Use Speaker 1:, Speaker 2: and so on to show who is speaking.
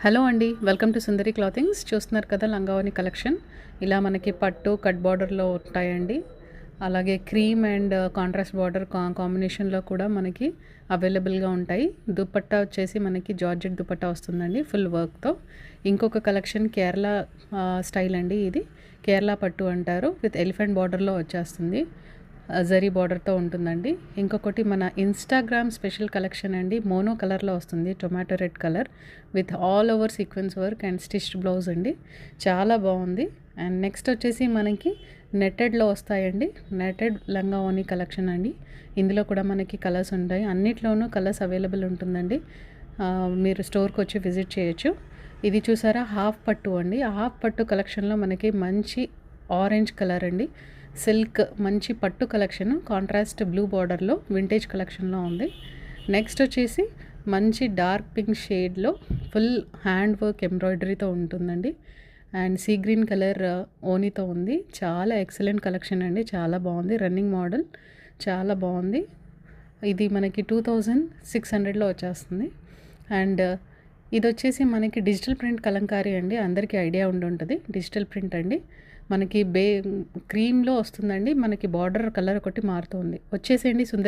Speaker 1: Hello అండి, welcome to Sundari clothings. చూస్తున్నారు కదా లంగావోని కలెక్షన్. ఇలా మనకి పట్టు కట్ బార్డర్లో ఉంటాయండి. అలాగే క్రీమ్ అండ్ కాంట్రాస్ట్ బార్డర్ కాంబినేషన్లో కూడా మనకి అవైలబుల్గా ఉంటాయి. దుపట్టా వచ్చేసి మనకి జార్జెట్ దుపట్టా వస్తుందండి ఫుల్ వర్క్తో. ఇంకొక కలెక్షన్ కేరళ స్టైల్ అండి. ఇది కేరళ పట్టు అంటారు. విత్ ఎలిఫెంట్ బార్డర్లో వచ్చేస్తుంది, జరీ బార్డర్తో ఉంటుందండి. ఇంకొకటి మన ఇన్స్టాగ్రామ్ స్పెషల్ కలెక్షన్ అండి. మోనో కలర్లో వస్తుంది, tomato red colour with all over sequence work and stitched blouse అండి. చాలా బాగుంది. అండ్ నెక్స్ట్ వచ్చేసి మనకి నెట్టెడ్లో వస్తాయండి. నెట్టెడ్ లంగా ఓనీ కలెక్షన్ అండి. ఇందులో కూడా మనకి కలర్స్ ఉంటాయి, అన్నిట్లోనూ కలర్స్ అవైలబుల్ ఉంటుందండి. మీరు స్టోర్కి వచ్చి విజిట్ చేయొచ్చు. ఇది చూసారా, హాఫ్ పట్టు అండి. హాఫ్ పట్టు కలెక్షన్లో మనకి మంచి ఆరెంజ్ కలర్ అండి. సిల్క్ మంచి పట్టు కలెక్షన్, కాంట్రాస్ట్ బ్లూ బార్డర్లో వింటేజ్ కలెక్షన్లో ఉంది. నెక్స్ట్ వచ్చేసి మంచి డార్క్ పింక్ షేడ్లో ఫుల్ హ్యాండ్ వర్క్ ఎంబ్రాయిడరీతో ఉంటుందండి. అండ్ సీ గ్రీన్ కలర్ ఓనీతో ఉంది. చాలా ఎక్సలెంట్ కలెక్షన్ అండి, చాలా బాగుంది. రన్నింగ్ మోడల్ చాలా బాగుంది. ఇది మనకి 2600లో వచ్చేస్తుంది. అండ్ ఇది వచ్చేసి మనకి డిజిటల్ ప్రింట్ కలంకారీ అండి. అందరికీ ఐడియా ఉంటుంది. డిజిటల్ ప్రింట్ అండి. మనకి క్రీమ్లో వస్తుందండి. మనకి బార్డర్ కలర్ ఒకటి మారుతుంది. వచ్చేసేయండి సుందరి